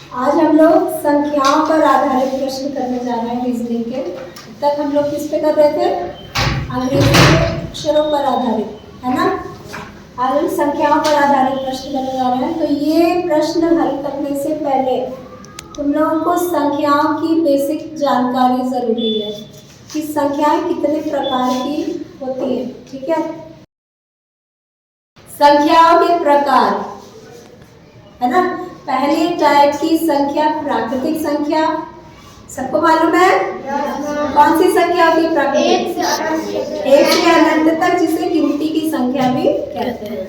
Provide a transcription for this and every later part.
आज हम लोग संख्याओं पर आधारित प्रश्न करने जा रहे हैं रीजनिंग के। तक हम लोग किस पे कर रहे थे? अंग्रेजी के अक्षरों पर आधारित, है ना। आज हम संख्याओं पर आधारित प्रश्न करने जा रहे हैं। तो ये प्रश्न हल करने से पहले तुम लोगों को संख्याओं की बेसिक जानकारी जरूरी है कि संख्याएं कितने प्रकार की होती है। ठीक है, संख्याओं के प्रकार, है ना। पहली टाइप की संख्या प्राकृतिक संख्या, सबको मालूम है? कौन सी संख्या होती है प्राकृतिक? एक से अनंत तक, जिसे गिनती की संख्या भी कहते हैं।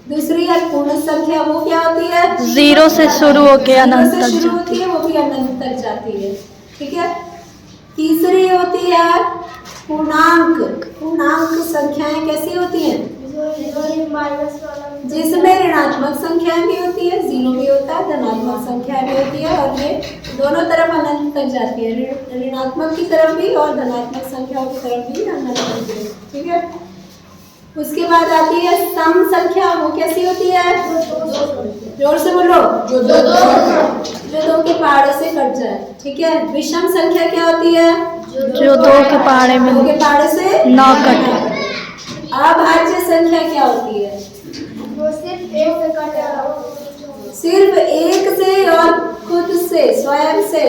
दूसरी है पूर्ण संख्या, वो क्या होती है? 0 से शुरू होकर अनंत तक शुरू होती है, वो भी अनंत तक जाती है। ठीक है। तीसरी होती है पूर्णांक। पूर्णांक संख्याएं कैसी होती हैं? जिसमें ऋणात्मक संख्याएं भी होती है, 0 भी होता है, धनात्मक संख्याएं भी होती है, और ये दोनों तरफ अनंत तक जाती है। ऋणात्मक की तरफ भी और धनात्मक संख्याओं की तरफ भी अनंत तक जाती है। ठीक है। उसके बाद आती है सम संख्या, वो कैसी होती है? जोर से बोलो। जो दो के पहाड़े से कट जाए। ठीक है। विषम संख्या क्या होती है? जो 2 के पहाड़े से ना कटे। अभाज्य संख्या क्या होती है? सिर्फ एक से और खुद से, स्वयं से,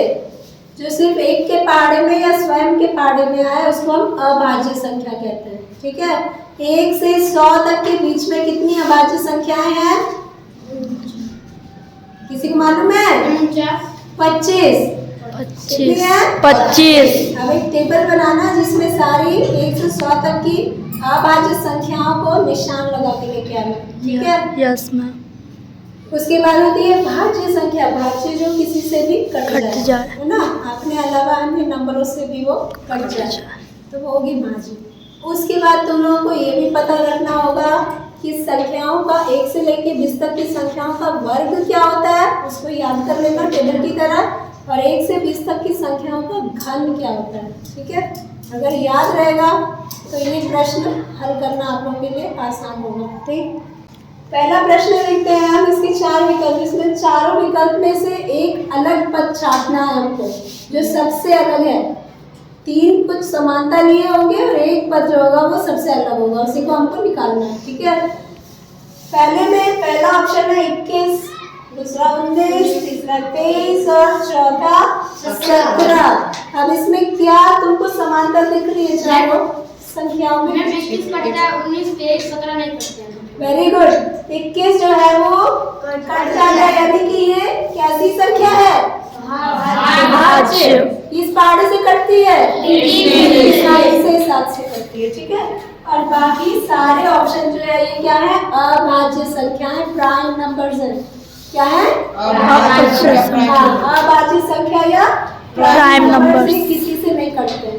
जो सिर्फ एक के पहाड़े में या स्वयं के पहाड़े में आए, उसको हम अभाज्य संख्या कहते हैं। ठीक है। 1 से 100 तक के बीच में कितनी अभाज्य संख्याएं हैं? किसी को मालूम है? 25। 25। अब एक टेबल बनाना जिसमें सारी 1 से 100 तक की अभाज्य संख्याओं को निशान लगा के लेके आना। ठीक है। Yes ma'am. उसके बाद होती है भाज्य संख्या। भाज्य जो किसी से भी कट जाए, है ना, अपने अलावा अन्य नंबरों से भी वो कट जाए, तो वो होगी भाज्य। उसके बाद तुम लोगों को ये भी पता रखना होगा कि संख्याओं का 1 से लेकर 20 तक की संख्याओं का वर्ग क्या होता है, उसको याद कर लेना टेबल की तरह। और 1 से 20 तक की संख्याओं का घन क्या होता है। ठीक है। अगर याद रहेगा तो ये प्रश्न हल करना आप लोगों के लिए आसान होगा। ठीक। पहला प्रश्न लिखते हैं हम। इसके 4 विकल्प, इसमें चारों विकल्प में से एक अलग पद छापना है हमको, जो सबसे अलग है। 3 कुछ समानता लिए होंगे और एक पद जो होगा वो सबसे अलग होगा, उसी को हमको निकालना है। ठीक है। पहला ऑप्शन है 21, दूसरा 19, तीसरा 23 और चौथा 17। अब इसमें क्या तुमको समानता दिख रही है चारों संख्याओं में? 21 कटता है, 19, 23, 17 नहीं कटते हैं। Very good. 21 जो है वो कट जाता है, यानी कि ये कैसी संख्या है? भाज्य। इस पहाड़े से कटती है, 6 से 7 से कटती है। ठीक है। और बाकी सारे ऑप्शन जो है ये क्या है? अभाज्य संख्याएं, प्राइम नंबर्स हैं। क्या है? अभाज्य संख्या या प्राइम नंबर, किसी से नहीं कटते।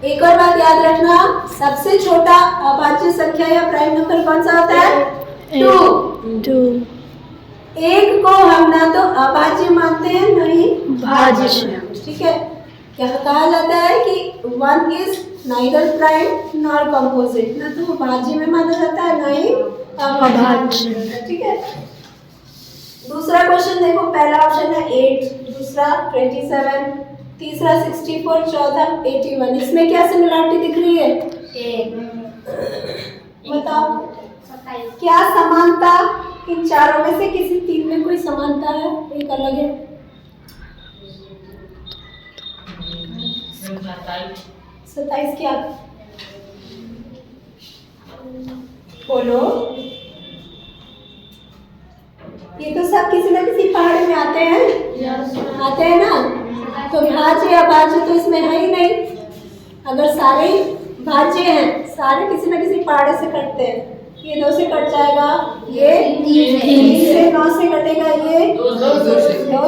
एक और बात याद रखना, सबसे छोटा अभाज्य संख्या या प्राइम नंबर कौन सा होता है? 2। एक को हम ना तो अभाज्य मानते हैं, नहीं भाज्य। ठीक है। क्या कहा जाता है कि 1 is neither prime nor composite, ना तो भाज्य में माना जाता है, ना ही अभाज्य। ठीक है। दूसरा क्वेश्चन देखो। पहला ऑप्शन है 8, दूसरा 27, तीसरा 64, चौथा 81। इसमें क्या सिमिलरिटी दिख रही है? बताओ क्या समानता इन चारों में से किसी 3 में कोई समानता है, एक अलग है? 27 क्या? बोलो। ये तो सब किसी न किसी पहाड़ में आते हैं। आते हैं ना। तो भाज्य अभाज्य तो इसमें है ही नहीं। अगर सारे भाज्य हैं, सारे किसी न किसी पहाड़े से कटते हैं। ये 2 से कट जाएगा, ये 3 से, 9 से कटेगा, ये 2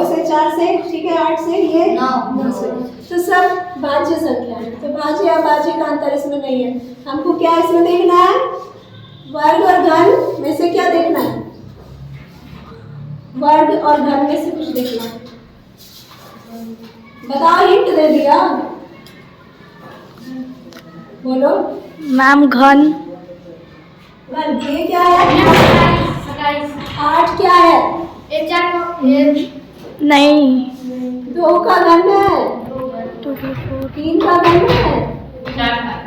से, 4 से, ठीक है, 8 से, ये 9 से। तो सब भाज्य संख्या है। तो भाज्य अभाज्य का अंतर इसमें नहीं है। हमको क्या इसमें देखना है? वर्ग और घन में से क्या देखना है? वर्ग और घन में से कुछ देखना है। बताओ, हिंट दे दिया, बोलो। मैम घन। ये क्या है? 8 क्या है? 1 4 नहीं 2 का घन है, 3 का घन है,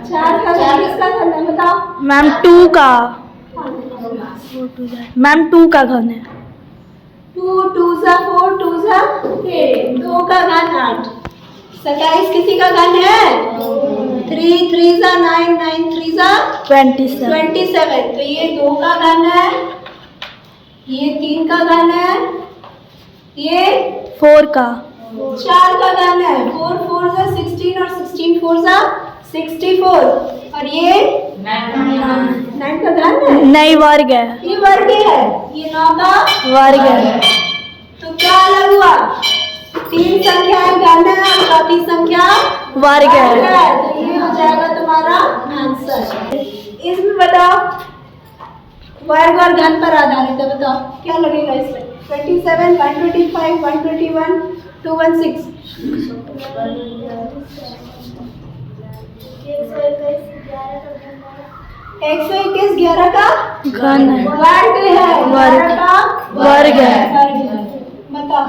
4 का घन, किसका घन है बताओ। मैम 2 का। मैम 2 का घन है। 2 2 जा 4 2 जा 8, 2 का घन 8। 27 किसी का घन है, 3 3 जा 9 9 3 जा 27। तो ये 2 का घन है, ये 3 का घन है, ये 4 का। 4 का घन है, 4 4 जा 16 और 16 4 जा 64। और ये 9 का घन है, नहीं वर्ग है। ये वर्ग है, ये 9 का वर्ग है। तो क्या अलग हुआ, 3 संख्याएं घन है और चौथी संख्या वर्ग है। तो ये हो जाएगा तुम्हारा आंसर। इसमें बताओ वर्ग और घन पर आधारित है, बताओ क्या लगेगा इसमें। 27 125 121 216। 121 11 का घन है। वर्ग है, वर्ग। 11 का वर्ग है। वर्ग है। बताओ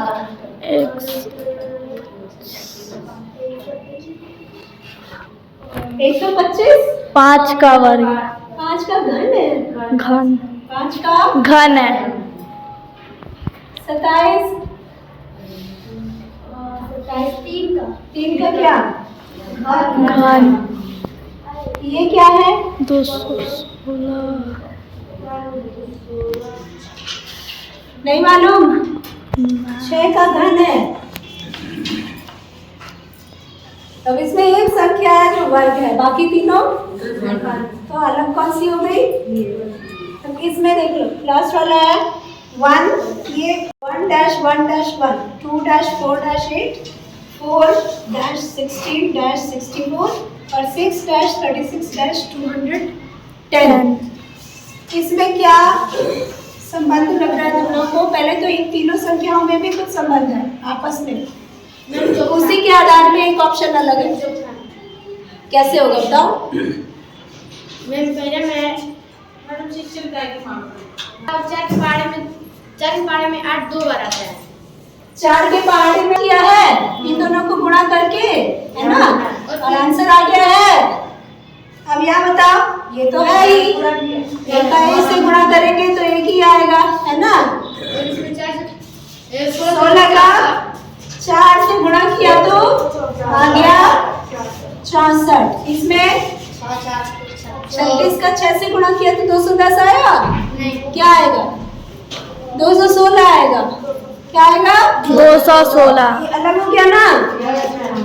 125 5 का वर्ग है। 5 का घन है, घन 5 का घन है। 27 3 का क्या घन ये क्या है 216 नहीं मालूम। 6 का घन है। अब इसमें एक संख्या है जो वर्ग है, बाकी तीनों तो अलग कौन सी हो गई। अब इसमें देख लो लास्ट वाला है 1, ये 1 dash 1 dash 1 2 dash 4 dash 8 4 dash 16 dash 64 और 6 डैश 36 डैश 210। इसमें क्या संबंध लग रहा है तुम लोगों को। पहले तो इन तीनों संख्याओं में भी कुछ संबंध है आपस में, तो उसी के आधार में एक ऑप्शन अलग है। कैसे होगा बताओ। पहले मैं 4 के पहाड़े में 8 2 बार आता है। 4 के पहाड़े में किया है इन दोनों को गुणा करके, है ना, और आंसर आ गया है। अब यहाँ बताओ ये तो है ही, एक का ए से गुणा करेंगे तो एक ही आएगा, है ना। 16 का 4 से गुणा किया तो आ गया 64। इसमें 36 का 6 से गुणा किया तो 210 आया। क्या आएगा 216 आएगा। क्या आएगा 216। ये अलग हो गया ना,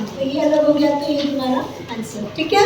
तो ये अलग हो गया तो ये तुम्हारा आंसर। ठीक है।